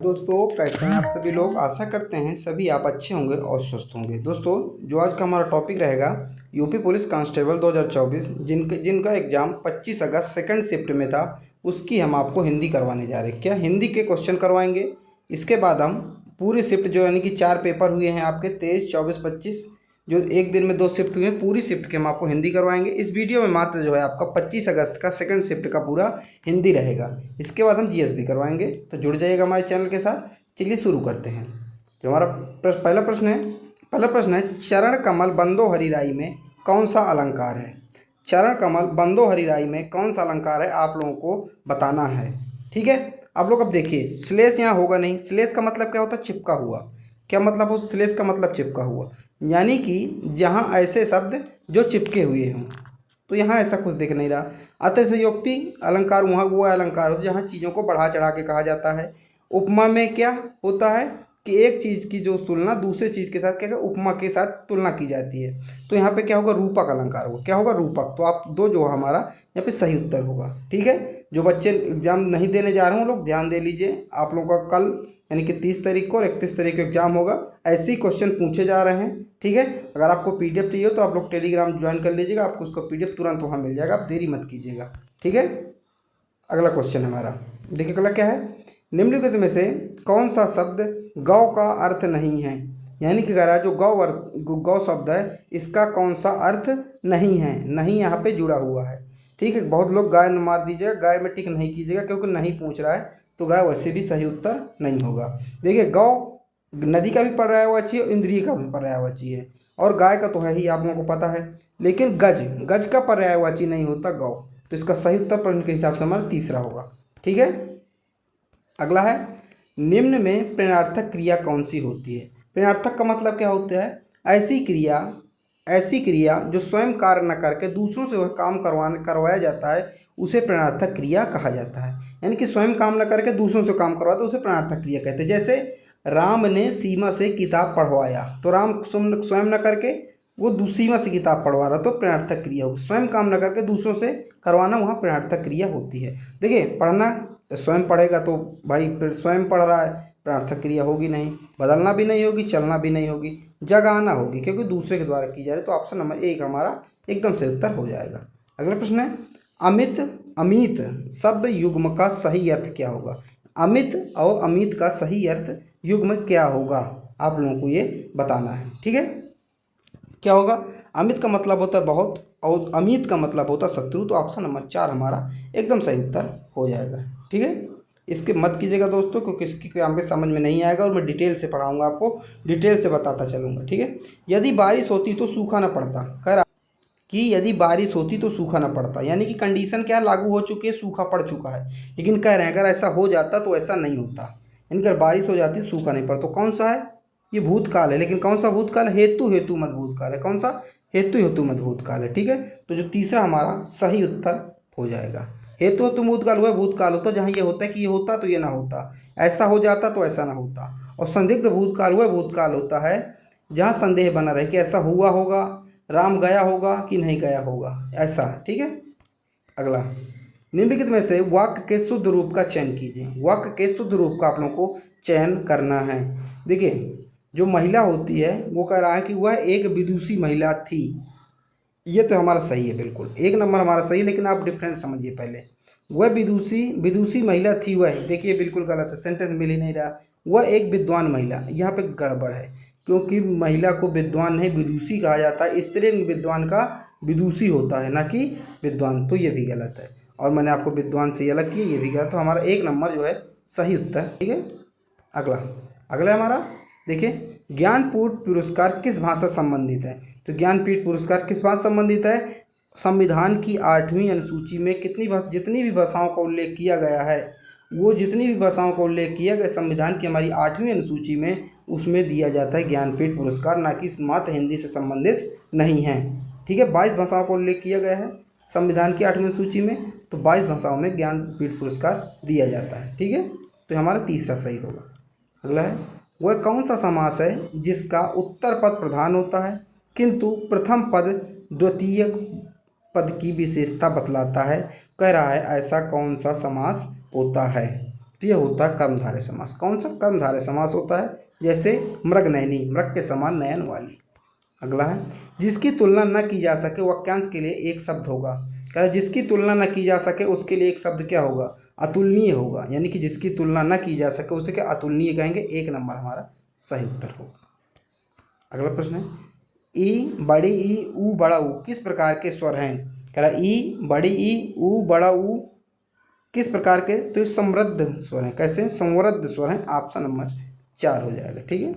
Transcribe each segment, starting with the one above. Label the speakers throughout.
Speaker 1: दोस्तों, कैसे हैं आप सभी लोग। आशा करते हैं सभी आप अच्छे होंगे और स्वस्थ होंगे। दोस्तों, जो आज का हमारा टॉपिक रहेगा यूपी पुलिस कांस्टेबल 2024 जिनका एग्ज़ाम 25 अगस्त सेकंड शिफ्ट में था, उसकी हम आपको हिंदी करवाने जा रहे हैं। क्या हिंदी के क्वेश्चन करवाएंगे। इसके बाद हम पूरी शिफ्ट जो यानी कि 4 पेपर हुए हैं आपके 23, 24, 25, जो एक दिन में 2 शिफ्ट हुए हैं, पूरी शिफ्ट के हम आपको हिंदी करवाएंगे। इस वीडियो में मात्र जो है आपका 25 अगस्त का सेकंड शिफ्ट का पूरा हिंदी रहेगा। इसके बाद हम जीएस भी करवाएंगे, तो जुड़ जाइएगा हमारे चैनल के साथ। चलिए शुरू करते हैं। जो हमारा पहला प्रश्न है चरण कमल बंदो हरिराई में कौन सा अलंकार है। चरण कमल बंदो हरिराई में कौन सा अलंकार है, आप लोगों को बताना है। ठीक है, आप लोग अब देखिए, श्लेष यहाँ होगा नहीं। श्लेष का मतलब क्या होता है, चिपका हुआ। क्या मतलब हो श्लेष का मतलब, चिपका हुआ, यानी कि जहाँ ऐसे शब्द जो चिपके हुए हों। तो यहाँ ऐसा कुछ दिख नहीं रहा। अतिशयोक्ति अलंकार वहाँ वो अलंकार होता है जहाँ चीज़ों को बढ़ा चढ़ा के कहा जाता है। उपमा में क्या होता है कि एक चीज़ की जो तुलना दूसरे चीज़ के साथ क्या उपमा के साथ तुलना की जाती है। तो यहाँ पे क्या होगा, रूपक अलंकार होगा। क्या होगा, रूपक। तो आप दो जो हमारा यहाँ पे सही उत्तर होगा। ठीक है, जो बच्चे एग्जाम नहीं देने जा रहे हैं वो लोग ध्यान दे लीजिए। आप लोगों का कल यानी कि 30 तारीख को और 31 तारीख को एग्जाम होगा। ऐसे ही क्वेश्चन पूछे जा रहे हैं। ठीक है, अगर आपको पीडीएफ चाहिए तो आप लोग टेलीग्राम ज्वाइन कर लीजिएगा, आपको उसका पीडीएफ तुरंत वहाँ मिल जाएगा, आप देरी मत कीजिएगा। ठीक है, अगला क्वेश्चन हमारा देखिए, अगला क्या है, निम्नलिखित में से कौन सा शब्द गौ का अर्थ नहीं है। यानी कि कह रहा है जो गौ शब्द है इसका कौन सा अर्थ नहीं है। नहीं यहाँ पे जुड़ा हुआ है। ठीक है, बहुत लोग गाय न मार दीजिएगा, गाय में टिक नहीं कीजिएगा क्योंकि नहीं पूछ रहा है, तो गाय वैसे भी सही उत्तर नहीं होगा। देखिए, गौ नदी का भी पर्यायवाची है, इंद्रिय का भी पर्यायवाची है, और गाय का तो है ही, आप लोगों को पता है। लेकिन गज का पर्यायवाची नहीं होता गौ। तो इसका सही उत्तर प्रश्न के हिसाब से हमारा तीसरा होगा। ठीक है, अगला है, निम्न में प्रेरणार्थक क्रिया कौन सी होती है। प्रेरणार्थक का मतलब क्या होता है, ऐसी क्रिया जो स्वयं कार्य न करके दूसरों से वह काम करवाया जाता है, उसे प्रेरणार्थक क्रिया कहा जाता है। यानी कि स्वयं काम न करके दूसरों से काम करवाता है, उसे प्रेरणार्थक क्रिया कहते हैं। जैसे राम ने सीमा से किताब पढ़वाया, तो राम स्वयं न करके वो सीमा से किताब पढ़वा रहा, तो प्रेरणार्थक क्रिया होगी। स्वयं काम न करके दूसरों से करवाना वहाँ प्रेरणार्थक क्रिया होती है। देखिए, पढ़ना स्वयं पढ़ेगा तो भाई फिर स्वयं पढ़ रहा है, प्रार्थक क्रिया होगी नहीं, बदलना भी नहीं होगी, चलना भी नहीं होगी, जगाना होगी क्योंकि दूसरे के द्वारा की जा रही है। तो ऑप्शन नंबर 1 हमारा एकदम से उत्तर हो जाएगा। अगला प्रश्न है, अमित शब्द युग्म का सही अर्थ क्या होगा। अमित और अमित का सही अर्थ युग्म क्या होगा, आप लोगों को ये बताना है। ठीक है, क्या होगा, अमित का मतलब होता है बहुत और अमित का मतलब होता है शत्रु। तो ऑप्शन नंबर 4 हमारा एकदम सही उत्तर हो जाएगा। ठीक है, इसके मत कीजिएगा दोस्तों, क्योंकि इसकी कोई आपके समझ में नहीं आएगा और मैं डिटेल से पढ़ाऊंगा, आपको डिटेल से बताता चलूँगा। ठीक है, यदि बारिश होती तो सूखा न पड़ता। कह रहा कि यदि बारिश होती तो सूखा न पड़ता, यानी कि कंडीशन क्या लागू हो चुकी है, सूखा पड़ चुका है। लेकिन कह रहे हैं अगर ऐसा हो जाता तो ऐसा नहीं होता, यानी अगर बारिश हो जाती सूखा नहीं पड़ता। तो कौन सा है, ये भूतकाल है। लेकिन कौन सा भूतकाल, हेतु मत भूतकाल है। कौन सा, हेतु मत भूतकाल है। ठीक है, तो जो तीसरा हमारा सही उत्तर हो जाएगा। हेतु भूतकाल वह भूतकाल होता जहाँ ये होता है कि ये होता तो ये ना होता, ऐसा हो जाता तो ऐसा ना होता। और संदिग्ध भूतकाल वह भूतकाल होता है जहाँ संदेह बना रहे कि ऐसा हुआ होगा, राम गया होगा कि नहीं गया होगा, ऐसा। ठीक है, अगला, निम्नलिखित में से वाक्य के शुद्ध रूप का चयन कीजिए। वाक्य के शुद्ध रूप का आप लोगों को चयन करना है। देखिए, जो महिला होती है वो कह रहा है कि वह एक विदुषी महिला थी। ये तो हमारा सही है, बिल्कुल 1 नंबर हमारा सही है। लेकिन आप डिफरेंस समझिए पहले, वह विदुषी महिला थी, वह देखिए बिल्कुल गलत है, सेंटेंस मिल ही नहीं रहा। वह एक विद्वान महिला, यहाँ पे गड़बड़ है, क्योंकि महिला को विद्वान नहीं विदुषी कहा जाता है। स्त्रीलिंग विद्वान का विदुषी होता है, ना कि विद्वान। तो ये भी गलत है, और मैंने आपको विद्वान से अलग किया, ये भी गलत। तो हमारा 1 नंबर जो है सही उत्तर। ठीक है, अगला हमारा देखिए, ज्ञानपीठ पुरस्कार किस भाषा से संबंधित है। तो ज्ञानपीठ पुरस्कार किस भाषा से संबंधित है, संविधान की 8वीं अनुसूची में जितनी भी भाषाओं का उल्लेख किया गया है, वो जितनी भी भाषाओं का उल्लेख किया गया संविधान की हमारी 8वीं अनुसूची में, उसमें दिया जाता है ज्ञानपीठ पुरस्कार, ना कि मात्र हिंदी से संबंधित नहीं है। ठीक है, 22 भाषाओं का उल्लेख किया गया है संविधान की 8वीं अनुसूची में, तो 22 भाषाओं में ज्ञानपीठ पुरस्कार दिया जाता है। ठीक है, तो हमारा तीसरा सही होगा। अगला है, वह कौन सा समास है जिसका उत्तर पद प्रधान होता है किंतु प्रथम पद द्वितीय पद की विशेषता बतलाता है। कह रहा है ऐसा कौन सा समास होता है। तो यह होता है कर्मधारय समास। कौन सा? कर्मधारय समास होता है। जैसे मृगनयनी, मृग के समान नयन वाली। अगला है जिसकी तुलना न की जा सके वाक्यांश के लिए एक शब्द होगा। कह रहा जिसकी तुलना न की जा सके उसके लिए एक शब्द क्या होगा? अतुलनीय होगा। यानी कि जिसकी तुलना न की जा सके उसे क्या अतुलनीय कहेंगे। 1 नंबर हमारा सही उत्तर होगा। अगला प्रश्न है ई बड़ी ई ऊ बड़ा ऊ किस प्रकार के स्वर हैं? कह रहा ई बड़ी ई ऊ बड़ा ऊ किस प्रकार के? तो ये समृद्ध स्वर हैं। कैसे? समृद्ध स्वर हैं। ऑप्शन नंबर 4 हो जाएगा। ठीक है,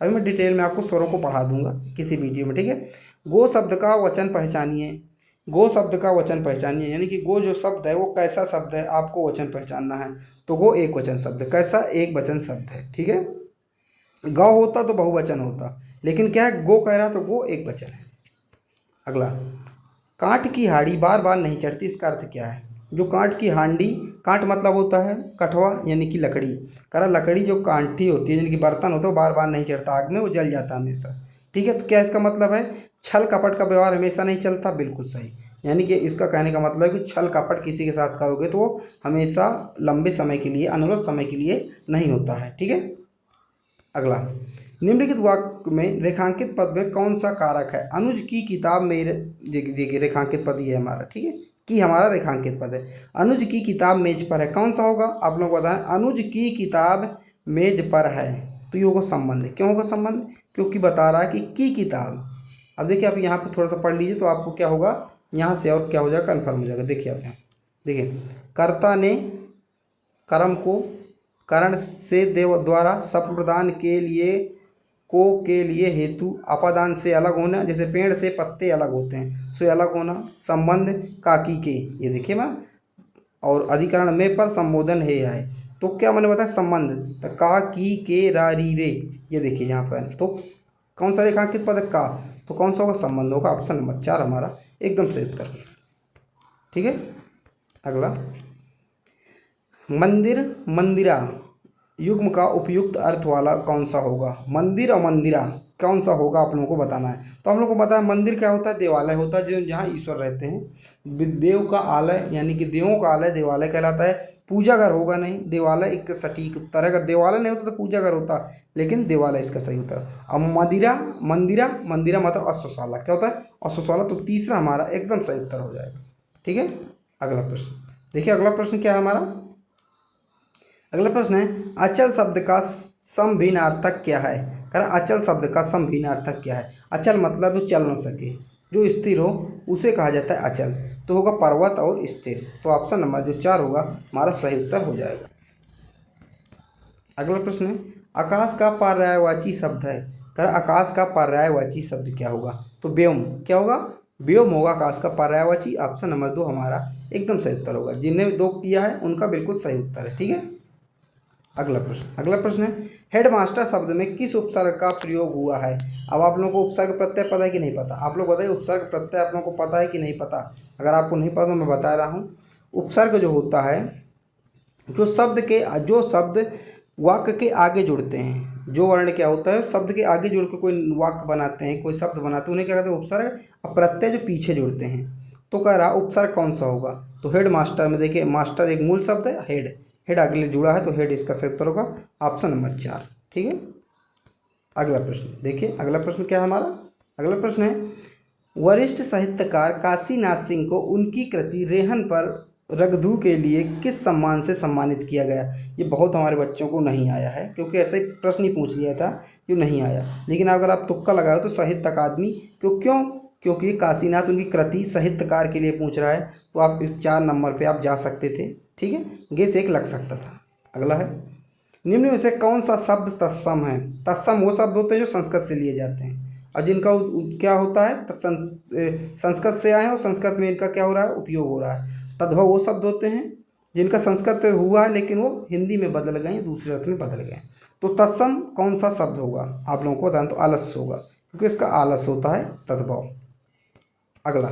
Speaker 1: अभी मैं डिटेल में आपको स्वरों को पढ़ा दूंगा किसी वीडियो में। ठीक है, गो शब्द का वचन पहचानिए। गो शब्द का वचन पहचानिए, यानी कि गो जो शब्द है वो कैसा शब्द है आपको वचन पहचानना है। तो गो एक वचन शब्द। कैसा? एक वचन शब्द है। ठीक है, गौ होता तो बहुवचन होता, लेकिन क्या है गो कह रहा तो गो एक वचन है। अगला कांट की हांडी बार बार नहीं चढ़ती, इसका अर्थ क्या है? जो कांट की हांडी, कांट मतलब होता है कठवा यानी कि लकड़ी। कह रहा लकड़ी जो कांटी होती है यानी कि बर्तन होता है वो बार बार नहीं चढ़ता आग में, वो जल जाता हमेशा। ठीक है, तो क्या इसका मतलब है? छल कपट का व्यवहार हमेशा नहीं चलता। बिल्कुल सही। यानी कि इसका कहने का मतलब है कि छल कपट किसी के साथ करोगे तो वो हमेशा लंबे समय के लिए, अनवरत समय के लिए नहीं होता है। ठीक है, अगला निम्नलिखित वाक्य में रेखांकित पद में कौन सा कारक है? अनुज की किताब मेरे, देखिए रेखांकित पद ये है हमारा। ठीक है, कि हमारा रेखांकित पद है। अनुज की किताब मेज पर है, कौन सा होगा? आप लोग बताएं। अनुज की किताब मेज पर है, तो ये होगा संबंध। क्यों होगा संबंध? क्योंकि बता रहा है कि किताब। अब देखिए आप यहाँ पे थोड़ा सा पढ़ लीजिए तो आपको क्या होगा, यहाँ से और क्या हो जाएगा, कन्फर्म हो जाएगा। देखिए आप यहाँ देखिए, कर्ता ने कर्म को करण से देव द्वारा सप प्रदान के लिए को के लिए हेतु अपादान से अलग होना, जैसे पेड़ से पत्ते अलग होते हैं सो अलग होना। संबंध काकी के, ये देखिए ना, और अधिकरण में पर संबोधन है। तो क्या मैंने बताया संबंध, तो का की के रा री रे, ये देखिए यहाँ पर। तो कौन सा रेखांकित पद का? तो कौन सा होगा? संबंध होगा। ऑप्शन नंबर 4 हमारा एकदम सही उत्तर। ठीक है, अगला मंदिर मंदिरा युग्म का उपयुक्त अर्थ वाला कौन सा होगा? मंदिर और मंदिरा कौन सा होगा आप लोगों को बताना है। तो हम लोग को पता है मंदिर क्या होता है? देवालय होता है, जो जहाँ ईश्वर रहते हैं। देव का आलय यानी कि देवों का आलय देवालय कहलाता है। पूजा घर होगा नहीं, देवालय एक सटीक उत्तर है। अगर देवालय नहीं होता तो पूजा घर होता, लेकिन देवालय इसका सही उत्तर है। अब मदिरा मंदिरा, मंदिरा मतलब अश्वशाला, क्या होता है? अश्वशाला। तो तीसरा हमारा एकदम सही उत्तर हो जाएगा। ठीक है, अगला प्रश्न देखिए। अगला प्रश्न क्या है हमारा? अगला प्रश्न है अचल शब्द का समभिन्नार्थक क्या है? कह अचल शब्द का समभिन्नार्थक क्या है? अचल मतलब जो चल न सके, जो स्थिर हो, उसे कहा जाता है अचल। तो होगा पर्वत और स्थिर। तो ऑप्शन नंबर जो 4 होगा हमारा सही उत्तर हो जाएगा। अगला प्रश्न है आकाश का पर्यायवाची शब्द है। कह आकाश का पर्यायवाची शब्द क्या होगा? तो व्योम। क्या होगा? व्योम होगा आकाश का पर्यायवाची। ऑप्शन नंबर 2 हमारा एकदम सही उत्तर होगा। जिन्हें 2 किया है उनका बिल्कुल सही उत्तर है। ठीक है, अगला प्रश्न है हेडमास्टर शब्द में किस उपसर्ग का प्रयोग हुआ है? अब आप लोगों को उपसर्ग प्रत्यय पता है कि नहीं पता? आप लोग बताइए उपसर्ग प्रत्यय आप लोगों को पता है कि नहीं पता? अगर आपको नहीं पता तो मैं बता रहा हूँ। उपसर्ग जो होता है, जो शब्द वाक्य के आगे जुड़ते हैं, जो वर्ण क्या होता है शब्द के आगे जुड़ के कोई वाक्य बनाते हैं, कोई शब्द बनाते हैं, उन्हें क्या कहते हैं? उपसर्ग। और प्रत्यय जो पीछे जुड़ते हैं। तो कह रहा उपसर्ग कौन सा होगा? तो हेड मास्टर में देखिए, मास्टर एक मूल शब्द है, हेड अगले जुड़ा है तो हेड इसका सही उत्तर होगा। Option number 4। ठीक है, अगला प्रश्न देखिए। अगला प्रश्न क्या है हमारा? अगला प्रश्न है वरिष्ठ साहित्यकार काशीनाथ सिंह को उनकी कृति रेहन पर रगधू के लिए किस सम्मान से सम्मानित किया गया? ये बहुत हमारे बच्चों को नहीं आया है, क्योंकि ऐसे ही प्रश्न ही पूछ लिया था, क्यों नहीं आया। लेकिन अगर आप तुक्का लगाओ तो साहित्य अकादमी, क्योंकि काशीनाथ उनकी कृति साहित्यकार के लिए पूछ रहा है, तो आप इस 4 नंबर पे आप जा सकते थे। ठीक है, गेस 1 लग सकता था। अगला है निम्न में से कौन सा शब्द तत्सम है? तत्सम वो शब्द होते हैं जो संस्कृत से लिए जाते हैं और जिनका क्या होता है संस्कृत से आए हैं और संस्कृत में इनका क्या हो रहा है? उपयोग हो रहा है। तद्भव वो शब्द होते हैं जिनका संस्कृत हुआ है लेकिन वो हिंदी में बदल गए, दूसरे अर्थ में बदल गए। तो तत्सम कौन सा शब्द होगा आप लोगों को बताएं? तो आलस्य होगा, क्योंकि इसका आलस्य होता है तद्भव। अगला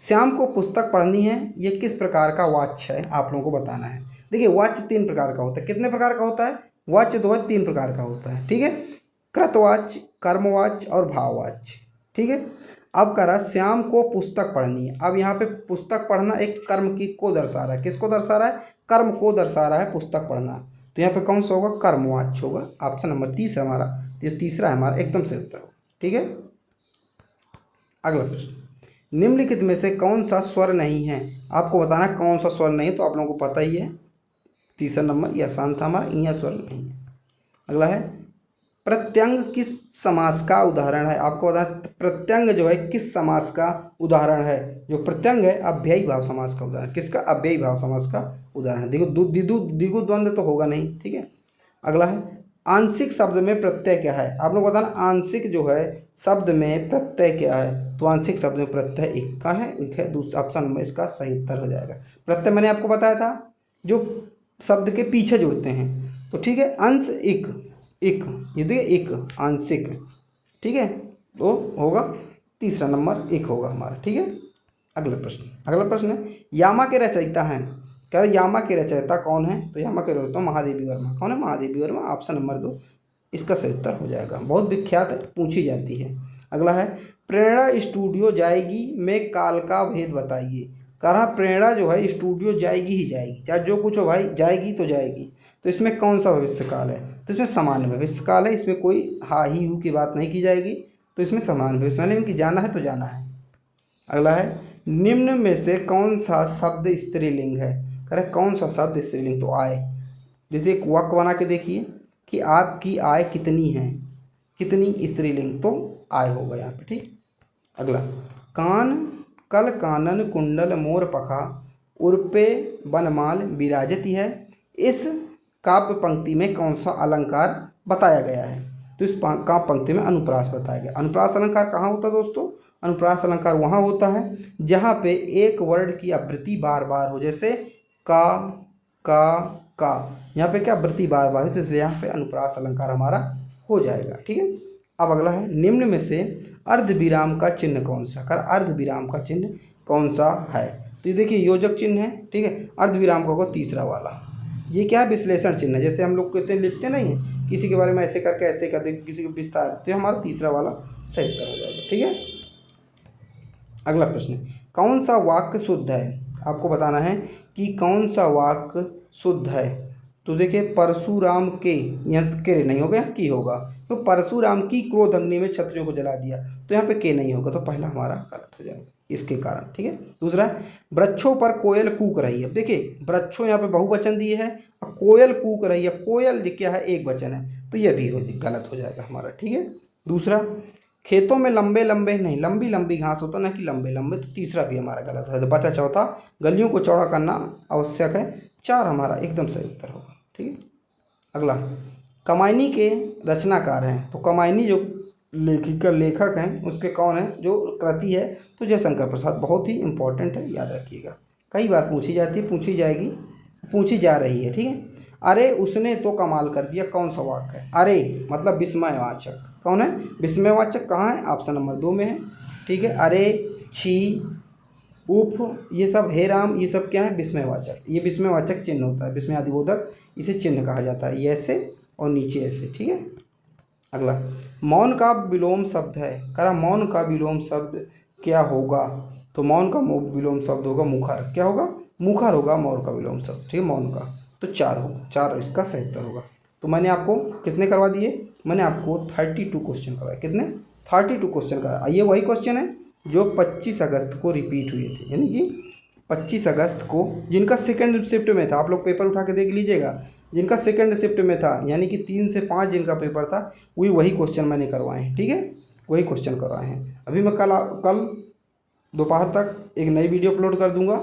Speaker 1: श्याम को पुस्तक पढ़नी है, ये किस प्रकार का वाच्य है आप लोगों को बताना है। देखिए वाच्य 3 प्रकार का होता है। कितने प्रकार का होता है? वाच्य 2 है, 3 प्रकार का होता है। ठीक है, कृतवाच्य, कर्मवाच्य और भाववाच्य। ठीक है, अब कह रहा श्याम को पुस्तक पढ़नी है। अब यहाँ पे पुस्तक पढ़ना एक कर्म की को दर्शा रहा है। किसको दर्शा रहा है? कर्म को दर्शा रहा है पुस्तक पढ़ना, तो यहाँ पे कौन सा होगा, कर्मवाच्य होगा। ऑप्शन नंबर 30 है हमारा, ये तीसरा है हमारा एकदम से उत्तर होगा। ठीक है, अगला प्रश्न, निम्नलिखित में से कौन सा स्वर नहीं है, आपको बताना कौन सा स्वर नहीं है, तो आप लोगों को पता ही है, तीसरा नंबर ये आसान था हमारा, यहाँ स्वर नहीं है। अगला है प्रत्यंग किस समास का उदाहरण है, आपको बताना प्रत्यंग जो है किस समास का उदाहरण है। जो प्रत्यंग है अव्ययी भाव समास का उदाहरण, किसका, अव्ययी भाव समास का उदाहरण है। देखो द्विगु द्वंद्व तो होगा नहीं। ठीक है, अगला है आंशिक शब्द में प्रत्यय क्या है, आप लोग बताना आंशिक जो है शब्द में प्रत्यय क्या है, तो आंशिक शब्द में प्रत्यय एक का है, एक है, दूसरा ऑप्शन नंबर इसका सही उत्तर हो जाएगा। प्रत्यय मैंने आपको बताया था जो शब्द के पीछे जुड़ते हैं, तो ठीक है, अंश एक, ये देखिए एक आंशिक, ठीक है, तो होगा तीसरा नंबर एक होगा हमारा। ठीक है, अगला प्रश्न है यामा के रचयिता हैं, कह रहे यामा के रचयिता कौन है, तो यामा के रचयिता महादेवी वर्मा, कौन है, महादेवी वर्मा, ऑप्शन नंबर 2 इसका सही उत्तर हो जाएगा। बहुत विख्यात पूछी जाती है। अगला है प्रेरणा स्टूडियो जाएगी में काल का भेद बताइए, कह रहा प्रेरणा जो है स्टूडियो जाएगी ही जाएगी, चाहे जो कुछ हो भाई, जाएगी तो जाएगी, तो इसमें कौन सा भविष्य काल है, तो इसमें सामान्य भविष्य काल है, इसमें कोई हा ही हु की बात नहीं की जाएगी, तो इसमें सामान्य भविष्य काल है, इनकी जाना है तो जाना है। अगला है निम्न में से कौन सा शब्द स्त्रीलिंग है, कह रहे कौन सा शब्द स्त्रीलिंग, तो आय, जैसे एक वाक्य बना के देखिए कि आपकी आय कितनी है, कितनी स्त्रीलिंग, तो आय होगा यहाँ पे। ठीक, अगला कान कल कानन कुंडल मोर पखा उर्पे बनमाल विराजती है, इस काव्य पंक्ति में कौन सा अलंकार बताया गया है, तो इस काव्य पंक्ति में अनुप्रास बताया गया। अनुप्रास अलंकार कहाँ होता है दोस्तों, अनुप्रास अलंकार वहाँ होता है जहाँ पे एक वर्ड की आवृत्ति बार बार हो, जैसे का, यहाँ पे क्या आवृत्ति बार बार हो, तो इसलिए यहाँ पे अनुप्रास अलंकार हमारा हो जाएगा। ठीक है, अब अगला है निम्न में से अर्ध विराम का चिन्ह कौन सा, कर अर्ध विराम का चिन्ह कौन सा है, तो ये देखिए योजक चिन्ह है। ठीक है, अर्ध विराम का होगा तीसरा वाला, ये क्या है, विश्लेषण चिन्ह है, जैसे हम लोग कहते हैं लिखते नहीं है किसी के बारे में ऐसे करके ऐसे कर दे, किसी को विस्तार, तो हमारा तीसरा वाला सही उत्तर हो जाएगा। ठीक है, अगला प्रश्न, कौन सा वाक्य शुद्ध है, आपको बताना है कि कौन सा वाक्य शुद्ध है, तो देखिए परशुराम के, यहाँ के नहीं होगा, यहाँ की होगा, तो परशुराम की क्रोध अग्नि में क्षत्रियों को जला दिया, तो यहाँ पे के नहीं होगा, तो पहला हमारा गलत हो जाएगा इसके कारण। ठीक है, दूसरा वृक्षों पर कोयल कूक रही है, देखिए वृक्षों यहाँ पे बहुवचन दिए है और कोयल कूक रही है, कोयल जो क्या है एक वचन है, तो यह भी गलत हो जाएगा हमारा। ठीक है, दूसरा खेतों में लंबे लंबे नहीं, लंबी लंबी घास होता ना कि लंबे लंबे, तो तीसरा भी हमारा गलत है। तो बचा चौथा, गलियों को चौड़ा करना आवश्यक है, 4 हमारा एकदम सही उत्तर होगा। ठीक है, अगला कमायनी के रचनाकार हैं, तो कमायनी जो लेखक हैं उसके कौन है, जो कृति है, तो जयशंकर प्रसाद, बहुत ही इंपॉर्टेंट है, याद रखिएगा, कई बार पूछी जाती है, पूछी जाएगी, पूछी जा रही है। ठीक है, अरे उसने तो कमाल कर दिया, कौन सा वाक्य है, अरे मतलब विस्मयवाचक, कौन है, विस्मयवाचक कहाँ है, ऑप्शन नंबर 2 में है। ठीक है, अरे, छी, उफ, ये सब, हे राम, ये सब क्या है, विस्मयवाचक, ये विस्मयवाचक चिन्ह होता है, विस्मयादिबोधक इसे चिन्ह कहा जाता है, ये ऐसे और नीचे ऐसे। ठीक है, अगला मौन का विलोम शब्द है, करा मौन का विलोम शब्द क्या होगा, तो मौन का विलोम शब्द होगा मुखर, क्या होगा, मुखर होगा मौन का विलोम शब्द। ठीक है, मौन का, तो 4 होगा, 4 इसका सही उत्तर होगा। तो मैंने आपको कितने करवा दिए, मैंने आपको 32 क्वेश्चन करवाए, कितने, 32 क्वेश्चन कराए। ये वही क्वेश्चन है जो 25 अगस्त को रिपीट हुए थे, यानी कि 25 अगस्त को, जिनका सेकंड शिफ्ट में था, आप लोग पेपर उठा के देख लीजिएगा, जिनका सेकंड शिफ्ट में था, यानी कि 3 से 5 जिनका पेपर था, वही क्वेश्चन मैंने करवाए हैं। ठीक है, वही क्वेश्चन करवाए हैं। अभी मैं कल दोपहर तक एक नई वीडियो अपलोड कर दूंगा,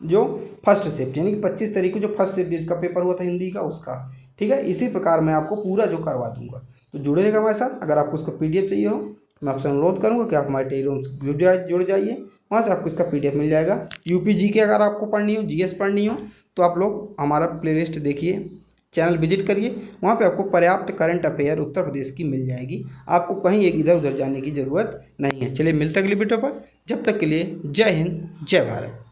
Speaker 1: जो फर्स्ट शिफ्ट यानी कि 25 तारीख को जो फर्स्ट शिफ्ट जिसका पेपर हुआ था हिंदी का, उसका। ठीक है, इसी प्रकार मैं आपको पूरा जो करवा दूंगा, तो जुड़े रहेगा हमारे साथ। अगर आपको उसका PDF चाहिए हो, मैं आपसे अनुरोध करूंगा कि आप हमारे टेलीग्राम से जुड़ जाइए, वहाँ से आपको इसका PDF मिल जाएगा। UP GK अगर आपको पढ़नी हो, GS पढ़नी हो, तो आप लोग हमारा प्लेलिस्ट देखिए, चैनल विजिट करिए, वहाँ पे आपको पर्याप्त करंट अफेयर उत्तर प्रदेश की मिल जाएगी, आपको कहीं एक इधर उधर जाने की ज़रूरत नहीं है। चलिए मिलते अगली वीडियो पर, जब तक के लिए जय हिंद, जय भारत।